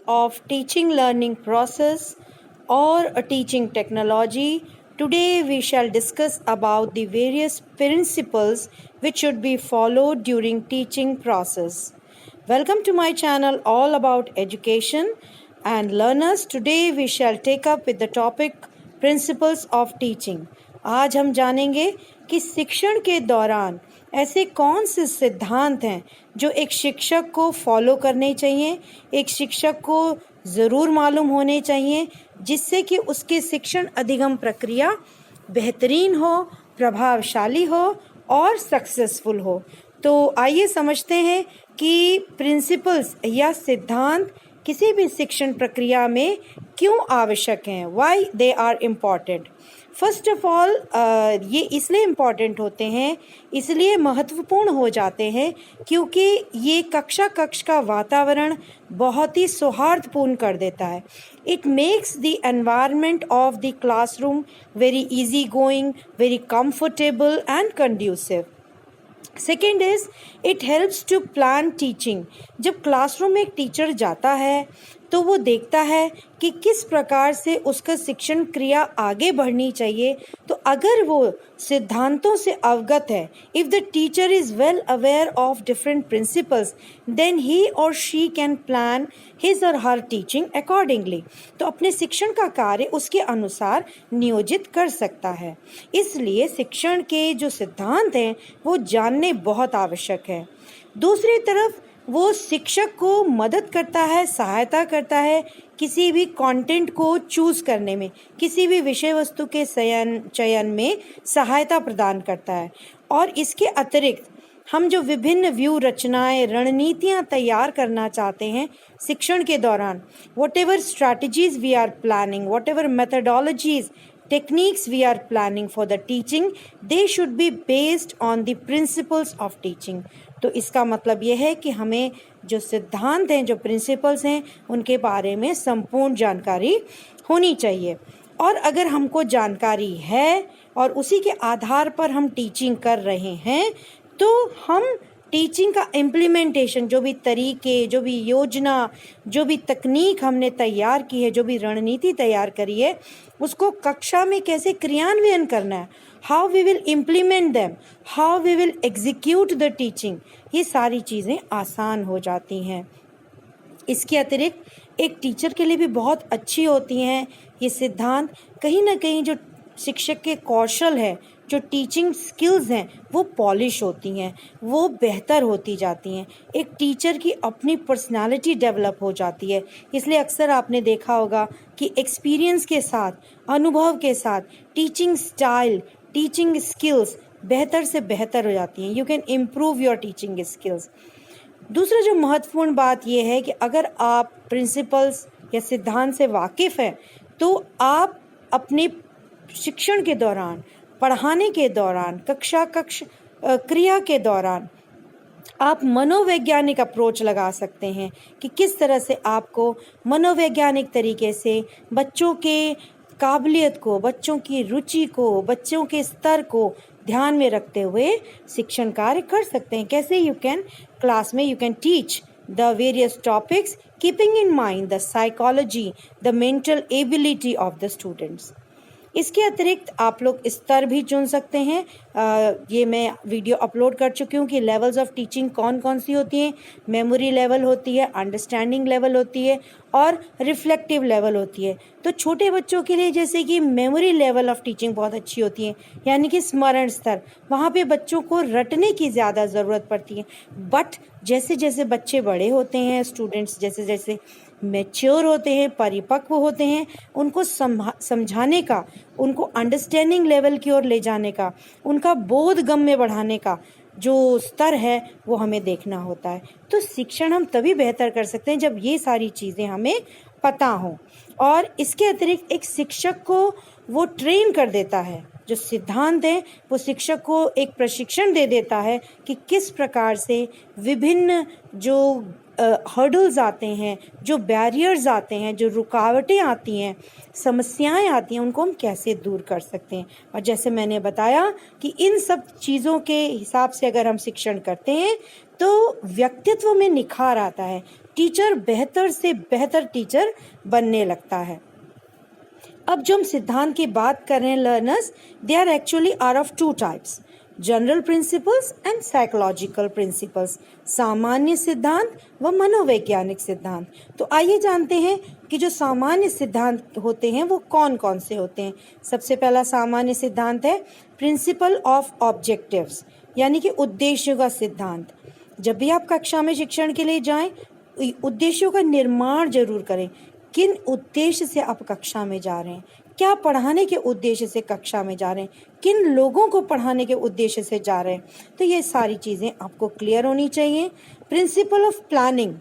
of teaching learning process or a teaching technology. Today we shall discuss about the various principles which should be followed during teaching process. Welcome to my channel all about education and learners. Today we shall take up with the topic principles of teaching. आज हम जानेंगे कि शिक्षण के दौरान ऐसे कौन से सिद्धांत हैं जो एक शिक्षक को फॉलो करने चाहिए, एक शिक्षक को ज़रूर मालूम होने चाहिए, जिससे कि उसकी शिक्षण अधिगम प्रक्रिया बेहतरीन हो, प्रभावशाली हो और सक्सेसफुल हो। तो आइए समझते हैं कि प्रिंसिपल्स या सिद्धांत किसी भी शिक्षण प्रक्रिया में क्यों आवश्यक हैं, why they are important. First of all ये इसलिए इम्पॉर्टेंट होते हैं, इसलिए महत्वपूर्ण हो जाते हैं क्योंकि ये कक्ष का वातावरण बहुत ही सौहार्दपूर्ण कर देता है। It makes the environment of the classroom very easy going, very comfortable and conducive. Second is it helps to plan teaching. जब क्लासरूम में एक टीचर जाता है तो वो देखता है कि किस प्रकार से उसका शिक्षण क्रिया आगे बढ़नी चाहिए। तो अगर वो सिद्धांतों से अवगत है, if the teacher is well aware of different principles, then he और शी कैन प्लान हिज और हर टीचिंग अकॉर्डिंगली। तो अपने शिक्षण का कार्य उसके अनुसार नियोजित कर सकता है। इसलिए शिक्षण के जो सिद्धांत हैं वो जानने बहुत आवश्यक है। दूसरी तरफ वो शिक्षक को मदद करता है, सहायता करता है किसी भी कंटेंट को चूज़ करने में, किसी भी विषय वस्तु के चयन में सहायता प्रदान करता है। और इसके अतिरिक्त हम जो विभिन्न व्यू रचनाएं, रणनीतियां तैयार करना चाहते हैं शिक्षण के दौरान, whatever strategies we are planning, whatever methodologies, techniques we are planning for the teaching, they should be based on the principles of teaching. तो इसका मतलब यह है कि हमें जो सिद्धांत हैं, जो प्रिंसिपल्स हैं, उनके बारे में संपूर्ण जानकारी होनी चाहिए। और अगर हमको जानकारी है और उसी के आधार पर हम टीचिंग कर रहे हैं तो हम टीचिंग का इम्प्लीमेंटेशन, जो भी तरीके, जो भी योजना, जो भी तकनीक हमने तैयार की है, जो भी रणनीति तैयार करी है, उसको कक्षा में कैसे क्रियान्वयन करना है, how we will implement them, how we will execute the teaching, ये सारी चीज़ें आसान हो जाती हैं। इसके अतिरिक्त एक टीचर के लिए भी बहुत अच्छी होती हैं ये सिद्धांत। कहीं ना कहीं जो शिक्षक के कौशल है, जो टीचिंग स्किल्स हैं, वो पॉलिश होती हैं, वो बेहतर होती जाती हैं। एक टीचर की अपनी पर्सनालिटी डेवलप हो जाती है। इसलिए अक्सर आपने देखा होगा कि एक्सपीरियंस के साथ, अनुभव के साथ टीचिंग स्टाइल, टीचिंग स्किल्स बेहतर से बेहतर हो जाती हैं। You can improve your teaching skills. दूसरा जो महत्वपूर्ण बात यह है कि अगर आप प्रिंसिपल्स या सिद्धांत से वाकिफ़ हैं तो आप अपने शिक्षण के दौरान, पढ़ाने के दौरान, कक्षा क्रिया के दौरान आप मनोवैज्ञानिक अप्रोच लगा सकते हैं कि किस तरह से आपको मनोवैज्ञानिक तरीके से बच्चों के काबिलियत को, बच्चों की रुचि को, बच्चों के स्तर को ध्यान में रखते हुए शिक्षण कार्य कर सकते हैं। कैसे क्लास में you can teach the various topics keeping in mind the psychology, the mental ability of the students. इसके अतिरिक्त आप लोग स्तर भी चुन सकते हैं। ये मैं वीडियो अपलोड कर चुकी हूँ कि लेवल्स ऑफ टीचिंग कौन कौन सी होती हैं। मेमोरी लेवल होती है, अंडरस्टैंडिंग लेवल होती है और रिफ्लेक्टिव लेवल होती है। तो छोटे बच्चों के लिए जैसे कि मेमोरी लेवल ऑफ टीचिंग बहुत अच्छी होती है, यानी कि स्मरण स्तर, वहाँ पे बच्चों को रटने की ज़्यादा ज़रूरत पड़ती है। बट जैसे जैसे बच्चे बड़े होते हैं, स्टूडेंट्स जैसे जैसे मैच्योर होते हैं, परिपक्व होते हैं, उनको समझाने का, उनको अंडरस्टैंडिंग लेवल की ओर ले जाने का, उनका बोधगम्य बढ़ाने का जो स्तर है वो हमें देखना होता है। तो शिक्षण हम तभी बेहतर कर सकते हैं जब ये सारी चीज़ें हमें पता हों। और इसके अतिरिक्त एक शिक्षक को वो ट्रेन कर देता है, जो सिद्धांत है वो शिक्षक को एक प्रशिक्षण दे देता है कि किस प्रकार से विभिन्न जो हर्डल्स आते हैं, जो बैरियर्स आते हैं, जो रुकावटें आती हैं, समस्याएं आती हैं, उनको हम कैसे दूर कर सकते हैं। और जैसे मैंने बताया कि इन सब चीज़ों के हिसाब से अगर हम शिक्षण करते हैं तो व्यक्तित्व में निखार आता है, टीचर बेहतर से बेहतर टीचर बनने लगता है। अब जो हम सिद्धांत की बात कर रहे हैं learners, they are actually are of two types, general principles and psychological principles, सामान्य सिद्धांत व मनोवैज्ञानिक सिद्धांत। तो आइए जानते हैं कि जो सामान्य सिद्धांत होते हैं वो कौन कौन से होते हैं। सबसे पहला सामान्य सिद्धांत है प्रिंसिपल ऑफ ऑब्जेक्टिव्स, यानी कि उद्देश्यों का सिद्धांत। जब भी आप कक्षा में शिक्षण के लिए जाएं, उद्देश्यों का निर्माण जरूर करें। किन उद्देश्य से आप कक्षा में जा रहे हैं, क्या पढ़ाने के उद्देश्य से कक्षा में जा रहे हैं, किन लोगों को पढ़ाने के उद्देश्य से जा रहे हैं, तो ये सारी चीज़ें आपको क्लियर होनी चाहिए। प्रिंसिपल ऑफ प्लानिंग,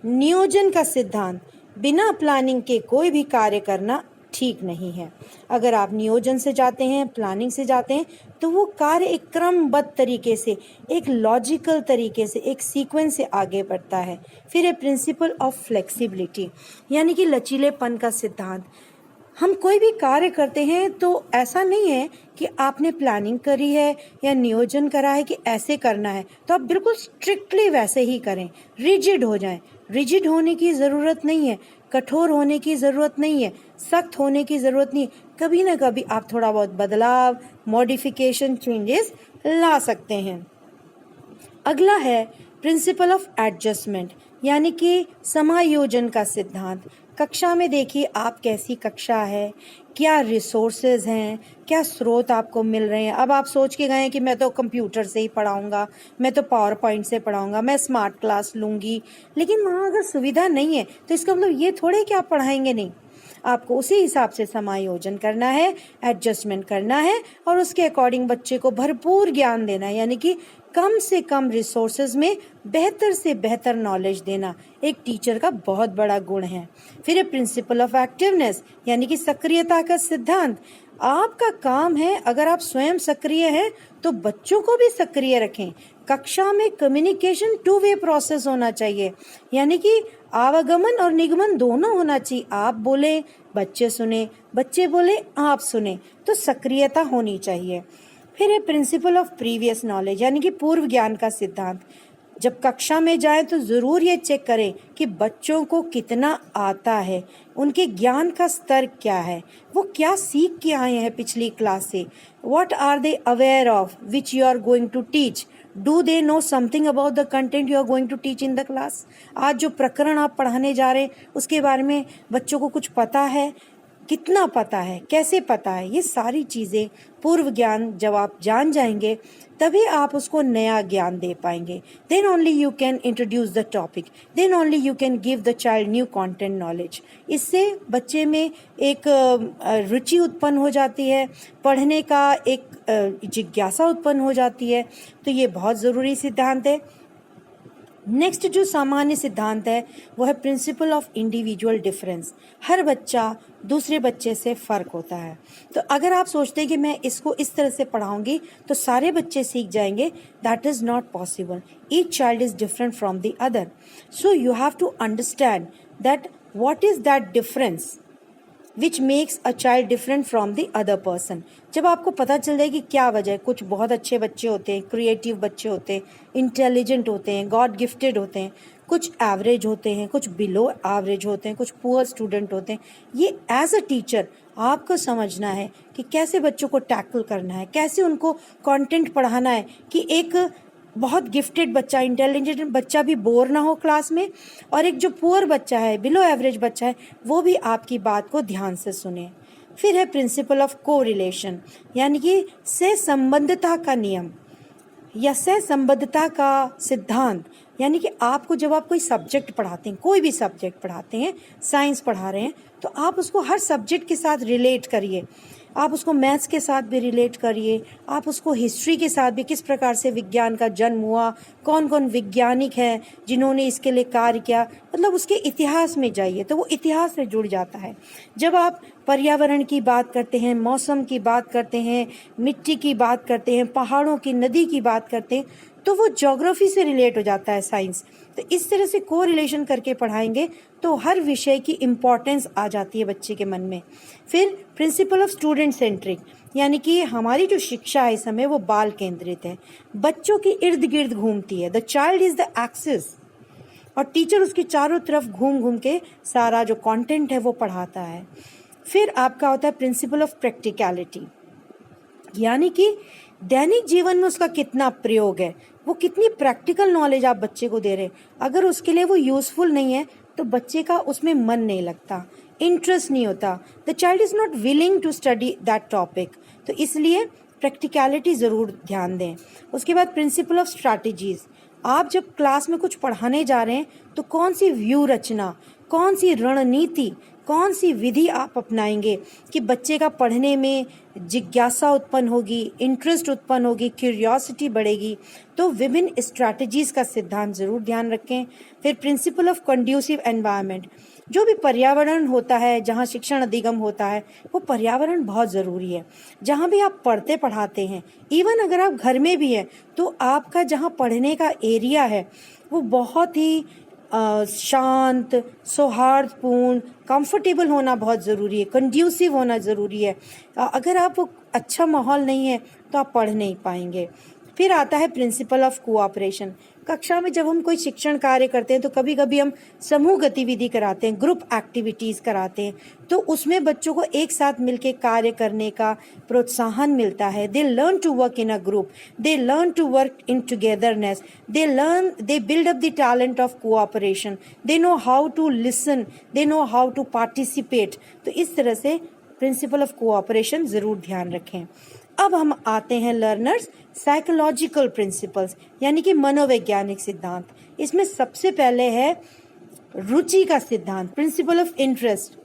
नियोजन का सिद्धांत। बिना प्लानिंग के कोई भी कार्य करना ठीक नहीं है। अगर आप नियोजन से जाते हैं, प्लानिंग से जाते हैं, तो वो कार्य एक क्रमबद्ध तरीके से, एक लॉजिकल तरीके से, एक सीक्वेंस से आगे बढ़ता है। फिर है प्रिंसिपल ऑफ फ्लेक्सिबिलिटी, यानी कि लचीलेपन का सिद्धांत। हम कोई भी कार्य करते हैं तो ऐसा नहीं है कि आपने प्लानिंग करी है या नियोजन करा है कि ऐसे करना है तो आप बिल्कुल स्ट्रिक्टली वैसे ही करें, रिजिड हो जाएं। रिजिड होने की ज़रूरत नहीं है, कठोर होने की ज़रूरत नहीं है, सख्त होने की ज़रूरत नहीं है। कभी ना कभी आप थोड़ा बहुत बदलाव, मॉडिफिकेशन, चेंजेस ला सकते हैं। अगला है प्रिंसिपल ऑफ एडजस्टमेंट, यानी कि समायोजन का सिद्धांत। कक्षा में देखिए आप कैसी कक्षा है, क्या रिसोर्सेज हैं, क्या स्रोत आपको मिल रहे हैं। अब आप सोच के गए हैं कि मैं तो कंप्यूटर से ही पढ़ाऊंगा, मैं तो पावर पॉइंट से पढ़ाऊंगा, मैं स्मार्ट क्लास लूंगी, लेकिन वहाँ अगर सुविधा नहीं है तो इसका मतलब ये थोड़े कि आप पढ़ाएंगे नहीं। आपको उसी हिसाब से समायोजन करना है, एडजस्टमेंट करना है और उसके अकॉर्डिंग बच्चे को भरपूर ज्ञान देना है, यानी कि कम से कम रिसोर्सेज में बेहतर से बेहतर नॉलेज देना एक टीचर का बहुत बड़ा गुण है। फिर है प्रिंसिपल ऑफ एक्टिवनेस, यानी कि सक्रियता का सिद्धांत। आपका काम है, अगर आप स्वयं सक्रिय हैं तो बच्चों को भी सक्रिय रखें। कक्षा में कम्युनिकेशन टू वे प्रोसेस होना चाहिए, यानी कि आवागमन और निगमन दोनों होना चाहिए। आप बोले, बच्चे सुने, बच्चे बोले, आप सुने, तो सक्रियता होनी चाहिए। फिर है प्रिंसिपल ऑफ प्रीवियस नॉलेज, यानी कि पूर्व ज्ञान का सिद्धांत। जब कक्षा में जाएं तो ज़रूर ये चेक करें कि बच्चों को कितना आता है, उनके ज्ञान का स्तर क्या है, वो क्या सीख के आए हैं पिछली क्लास से। What are they aware of which you are going to teach, do they know something about the content you are going to teach in the class. आज जो प्रकरण आप पढ़ाने जा रहे हैं उसके बारे में बच्चों को कुछ पता है, कितना पता है, कैसे पता है। ये सारी चीज़ें पूर्व ज्ञान जब आप जान जाएंगे तभी आप उसको नया ज्ञान दे पाएंगे। Then only you can introduce the topic, then only you can give the child new content knowledge. इससे बच्चे में एक रुचि उत्पन्न हो जाती है, पढ़ने का एक जिज्ञासा उत्पन्न हो जाती है। तो ये बहुत ज़रूरी सिद्धांत है। नेक्स्ट जो सामान्य सिद्धांत है वो है प्रिंसिपल ऑफ इंडिविजुअल डिफरेंस। हर बच्चा दूसरे बच्चे से फ़र्क होता है। तो अगर आप सोचते हैं कि मैं इसको इस तरह से पढ़ाऊंगी तो सारे बच्चे सीख जाएंगे, that is not possible. Each child is different from the other, so you have to understand that what is that difference which makes a child different from the other person. जब आपको पता चल जाए कि क्या वजह है, कुछ बहुत अच्छे बच्चे होते हैं, क्रिएटिव बच्चे होते हैं, इंटेलिजेंट होते हैं, गॉड गिफ्टेड होते हैं, कुछ एवरेज होते हैं, कुछ बिलो एवरेज होते हैं, कुछ पुअर स्टूडेंट होते हैं। ये एज अ टीचर आपको समझना है कि कैसे बच्चों को टैकल करना है, कैसे उनको कंटेंट पढ़ाना है कि एक बहुत गिफ्टेड बच्चा, इंटेलिजेंट बच्चा भी बोर ना हो क्लास में, और एक जो पुअर बच्चा है, बिलो एवरेज बच्चा है, वो भी आपकी बात को ध्यान से सुने। फिर है प्रिंसिपल ऑफ कोरिलेशन, यानी कि सहसंबंधता का नियम या सहसंबद्धता का सिद्धांत। यानी कि आपको जब आप कोई सब्जेक्ट पढ़ाते हैं, कोई भी सब्जेक्ट पढ़ाते हैं, साइंस पढ़ा रहे हैं, तो आप उसको हर सब्जेक्ट के साथ रिलेट करिए। आप उसको मैथ्स के साथ भी रिलेट करिए, आप उसको हिस्ट्री के साथ भी, किस प्रकार से विज्ञान का जन्म हुआ, कौन कौन वैज्ञानिक हैं जिन्होंने इसके लिए कार्य किया, मतलब उसके इतिहास में जाइए तो वो इतिहास से जुड़ जाता है। जब आप पर्यावरण की बात करते हैं, मौसम की बात करते हैं, मिट्टी की बात करते हैं, पहाड़ों की, नदी की बात करते हैं, तो वो ज्योग्राफी से रिलेट हो जाता है साइंस। तो इस तरह से को रिलेशन करके पढ़ाएंगे तो हर विषय की इम्पोर्टेंस आ जाती है बच्चे के मन में। फिर प्रिंसिपल ऑफ स्टूडेंट सेंट्रिक, यानी कि हमारी जो शिक्षा है इस समय वो बाल केंद्रित है, बच्चों के इर्द गिर्द घूमती है। The child is the axis, और टीचर उसके चारों तरफ घूम घूम के सारा जो कंटेंट है वो पढ़ाता है। फिर आपका होता है प्रिंसिपल ऑफ प्रैक्टिकलिटी, यानी कि दैनिक जीवन में उसका कितना प्रयोग है, वो कितनी प्रैक्टिकल नॉलेज आप बच्चे को दे रहे हैं। अगर उसके लिए वो यूजफुल नहीं है तो बच्चे का उसमें मन नहीं लगता, इंटरेस्ट नहीं होता, the child is not willing to study that topic. तो इसलिए प्रैक्टिकलिटी ज़रूर ध्यान दें। उसके बाद प्रिंसिपल ऑफ स्ट्रैटेजीज, आप जब क्लास में कुछ पढ़ाने जा रहे हैं तो कौन सी व्यू रचना, कौन सी रणनीति, कौन सी विधि आप अपनाएंगे कि बच्चे का पढ़ने में जिज्ञासा उत्पन्न होगी, इंटरेस्ट उत्पन्न होगी, क्यूरियोसिटी बढ़ेगी। तो विभिन्न स्ट्रैटेजीज़ का सिद्धांत ज़रूर ध्यान रखें। फिर प्रिंसिपल ऑफ कंड्यूसिव एनवायरनमेंट, जो भी पर्यावरण होता है जहाँ शिक्षण अधिगम होता है वो पर्यावरण बहुत ज़रूरी है। जहाँ भी आप पढ़ते पढ़ाते हैं, इवन अगर आप घर में भी हैं तो आपका जहाँ पढ़ने का एरिया है वो बहुत ही शांत, सौहार्दपूर्ण, कंफर्टेबल होना बहुत ज़रूरी है, कंड्यूसिव होना ज़रूरी है। अगर आप अच्छा माहौल नहीं है तो आप पढ़ नहीं पाएंगे। फिर आता है प्रिंसिपल ऑफ कोऑपरेशन। कक्षा में जब हम कोई शिक्षण कार्य करते हैं तो कभी कभी हम समूह गतिविधि कराते हैं, ग्रुप एक्टिविटीज़ कराते हैं, तो उसमें बच्चों को एक साथ मिलकर कार्य करने का प्रोत्साहन मिलता है। They learn to work in a group, they learn to work in togetherness, they build up the talent of cooperation, they know how to listen, they know how to participate. तो इस तरह से प्रिंसिपल ऑफ कोऑपरेशन ज़रूर ध्यान रखें। अब हम आते हैं लर्नर्स साइकोलॉजिकल प्रिंसिपल्स, यानी कि मनोवैज्ञानिक सिद्धांत। इसमें सबसे पहले है रुचि का सिद्धांत, प्रिंसिपल ऑफ इंटरेस्ट।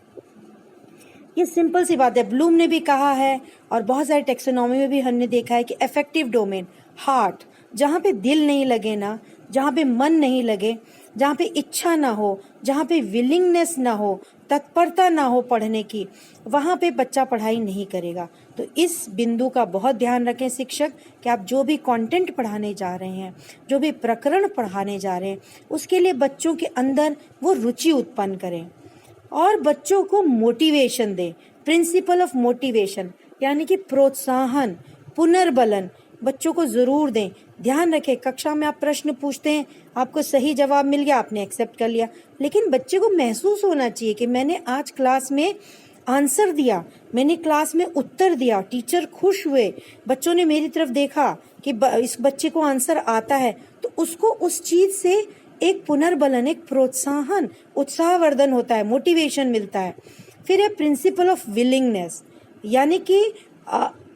ये सिंपल सी बात है, ब्लूम ने भी कहा है और बहुत सारे टेक्सोनॉमी में भी हमने देखा है कि अफेक्टिव डोमेन, हार्ट, जहाँ पे दिल नहीं लगे ना, जहाँ पे मन नहीं लगे, जहाँ पे इच्छा ना हो, जहाँ पे विलिंगनेस ना हो, तत्परता ना हो पढ़ने की, वहाँ पे बच्चा पढ़ाई नहीं करेगा। तो इस बिंदु का बहुत ध्यान रखें शिक्षक कि आप जो भी कंटेंट पढ़ाने जा रहे हैं, जो भी प्रकरण पढ़ाने जा रहे हैं, उसके लिए बच्चों के अंदर वो रुचि उत्पन्न करें और बच्चों को मोटिवेशन दें। प्रिंसिपल ऑफ मोटिवेशन, यानी कि प्रोत्साहन, पुनर्बलन बच्चों को ज़रूर दें। ध्यान रखें, कक्षा में आप प्रश्न पूछते हैं, आपको सही जवाब मिल गया, आपने एक्सेप्ट कर लिया, लेकिन बच्चे को महसूस होना चाहिए कि मैंने आज क्लास में आंसर दिया, मैंने क्लास में उत्तर दिया, टीचर खुश हुए, बच्चों ने मेरी तरफ देखा कि इस बच्चे को आंसर आता है, तो उसको उस चीज़ से एक पुनर्बलन, एक प्रोत्साहन, उत्साहवर्धन होता है, मोटिवेशन मिलता है। फिर है प्रिंसिपल ऑफ विलिंगनेस, यानी कि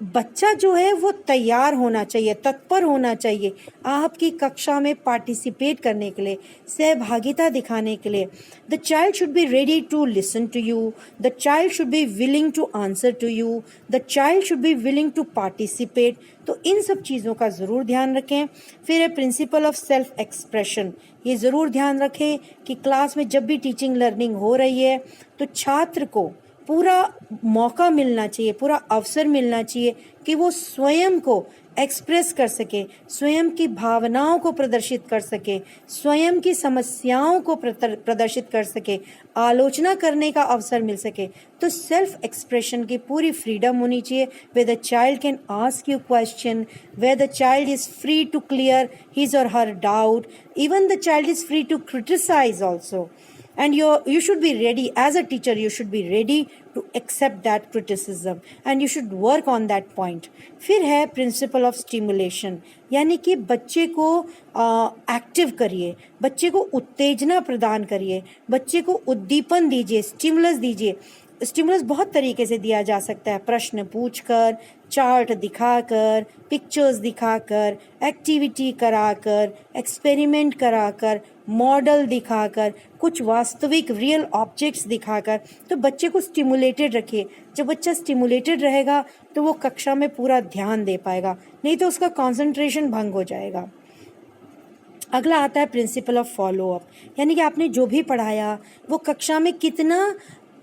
बच्चा जो है वो तैयार होना चाहिए, तत्पर होना चाहिए आपकी कक्षा में पार्टिसिपेट करने के लिए, सहभागिता दिखाने के लिए। The child should be ready to listen to you, the child should be willing to answer to you, the child should be willing to participate. तो इन सब चीज़ों का ज़रूर ध्यान रखें। फिर है प्रिंसिपल ऑफ सेल्फ एक्सप्रेशन, ये ज़रूर ध्यान रखें कि क्लास में जब भी टीचिंग लर्निंग हो रही है तो छात्र को पूरा मौका मिलना चाहिए, पूरा अवसर मिलना चाहिए कि वो स्वयं को एक्सप्रेस कर सके, स्वयं की भावनाओं को प्रदर्शित कर सके, स्वयं की समस्याओं को प्रदर्शित कर सके, आलोचना करने का अवसर मिल सके। तो सेल्फ एक्सप्रेशन की पूरी फ्रीडम होनी चाहिए, where the child can ask you question, where the child is free to clear his or her doubt, even the child is free to criticize also. And you should be ready as a teacher, you should be ready to accept that criticism and you should work on that point. फिर है principle of stimulation, यानी कि बच्चे को active करिए, बच्चे को उत्तेजना प्रदान करिए, बच्चे को उद्दीपन दीजिए, स्टिमुलस दीजिए। स्टिमुलस बहुत तरीके से दिया जा सकता है, प्रश्न पूछकर, चार्ट दिखाकर, पिक्चर्स दिखाकर, एक्टिविटी कराकर, एक्सपेरिमेंट कराकर, मॉडल दिखाकर, कुछ वास्तविक रियल ऑब्जेक्ट्स दिखाकर। तो बच्चे को स्टिमुलेटेड रखिए। जब बच्चा स्टिमुलेटेड रहेगा तो वो कक्षा में पूरा ध्यान दे पाएगा, नहीं तो उसका कंसंट्रेशन भंग हो जाएगा। अगला आता है प्रिंसिपल ऑफ फॉलो अप, यानी कि आपने जो भी पढ़ाया वो कक्षा में कितना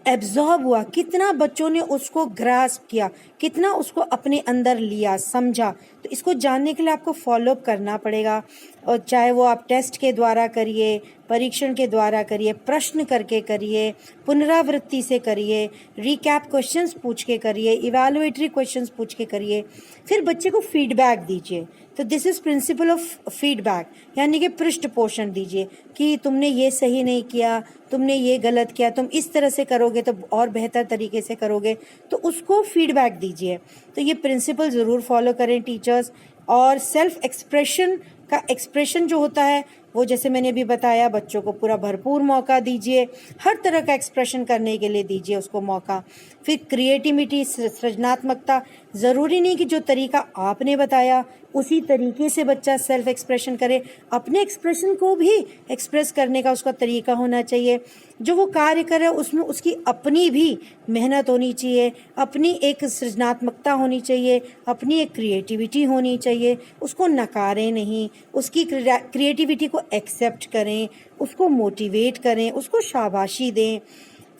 एब्जॉर्ब हुआ, कितना बच्चों ने उसको ग्रास्प किया, कितना उसको अपने अंदर लिया, समझा। तो इसको जानने के लिए आपको फॉलोअप करना पड़ेगा। और चाहे वो आप टेस्ट के द्वारा करिए, परीक्षण के द्वारा करिए, प्रश्न करके करिए, पुनरावृत्ति से करिए, रिकैप क्वेश्चंस पूछ के करिए, इवैल्यूएटरी क्वेश्चंस पूछ के करिए, फिर बच्चे को फीडबैक दीजिए। तो this is principle of feedback, यानी कि पृष्ठ पोषण दीजिए कि तुमने ये सही नहीं किया, तुमने ये गलत किया, तुम इस तरह से करोगे तो और बेहतर तरीके से करोगे, तो उसको फीडबैक दीजिए। तो ये प्रिंसिपल ज़रूर फॉलो करें टीचर्स। और सेल्फ एक्सप्रेशन का एक्सप्रेशन जो होता है वो, जैसे मैंने अभी बताया, बच्चों को पूरा भरपूर मौका दीजिए, हर तरह का एक्सप्रेशन करने के लिए दीजिए उसको मौका। फिर क्रिएटिविटी, सृजनात्मकता, ज़रूरी नहीं कि जो तरीका आपने बताया उसी तरीके से बच्चा सेल्फ एक्सप्रेशन करे, अपने एक्सप्रेशन को भी एक्सप्रेस करने का उसका तरीका होना चाहिए। जो वो कार्य करे उसमें उसकी अपनी भी मेहनत होनी चाहिए, अपनी एक सृजनात्मकता होनी चाहिए, अपनी एक क्रिएटिविटी होनी चाहिए। उसको नकारें नहीं, उसकी क्रिएटिविटी को एक्सेप्ट करें, उसको मोटिवेट करें, उसको शाबाशी दें।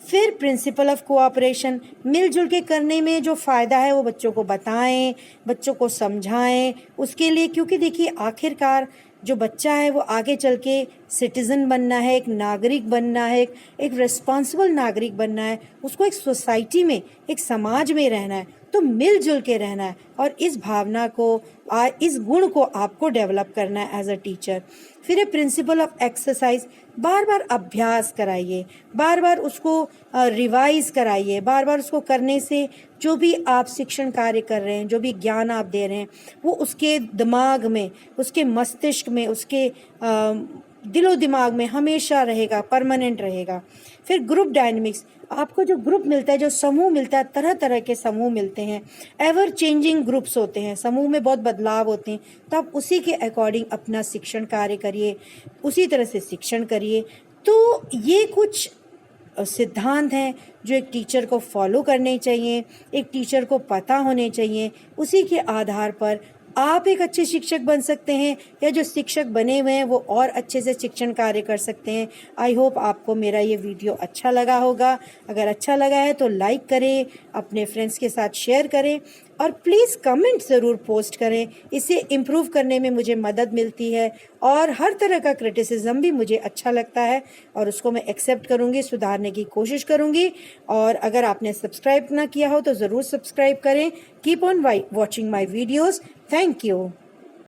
फिर प्रिंसिपल ऑफ कोऑपरेशन, मिलजुल के करने में जो फ़ायदा है वो बच्चों को बताएं, बच्चों को समझाएं उसके लिए, क्योंकि देखिए आखिरकार जो बच्चा है वो आगे चल के सिटीज़न बनना है, एक नागरिक बनना है, एक रिस्पॉन्सिबल नागरिक बनना है, उसको एक सोसाइटी में, एक समाज में रहना है, तो मिलजुल के रहना है। और इस भावना को, इस गुण को आपको डेवलप करना है एज अ टीचर। फिर ये प्रिंसिपल ऑफ एक्सरसाइज, बार बार अभ्यास कराइए, बार बार उसको रिवाइज कराइए, बार बार उसको करने से जो भी आप शिक्षण कार्य कर रहे हैं, जो भी ज्ञान आप दे रहे हैं, वो उसके दिमाग में, उसके मस्तिष्क में, उसके दिलो दिमाग में हमेशा रहेगा, परमानेंट रहेगा। फिर ग्रुप डायनेमिक्स, आपको जो ग्रुप मिलता है, जो समूह मिलता है, तरह तरह के समूह मिलते हैं, एवर चेंजिंग ग्रुप्स होते हैं, समूह में बहुत बदलाव होते हैं, तो आप उसी के अकॉर्डिंग अपना शिक्षण कार्य करिए, उसी तरह से शिक्षण करिए। तो ये कुछ सिद्धांत हैं जो एक टीचर को फॉलो करने चाहिए, एक टीचर को पता होने चाहिए। उसी के आधार पर आप एक अच्छे शिक्षक बन सकते हैं, या जो शिक्षक बने हुए हैं वो और अच्छे से शिक्षण कार्य कर सकते हैं। आई होप आपको मेरा ये वीडियो अच्छा लगा होगा। अगर अच्छा लगा है तो लाइक करें, अपने फ्रेंड्स के साथ शेयर करें, और प्लीज़ कमेंट ज़रूर पोस्ट करें। इससे इम्प्रूव करने में मुझे मदद मिलती है, और हर तरह का क्रिटिसिज्म भी मुझे अच्छा लगता है, और उसको मैं एक्सेप्ट करूँगी, सुधारने की कोशिश करूँगी। और अगर आपने सब्सक्राइब ना किया हो तो ज़रूर सब्सक्राइब करें। Keep on watching my videos. Thank you.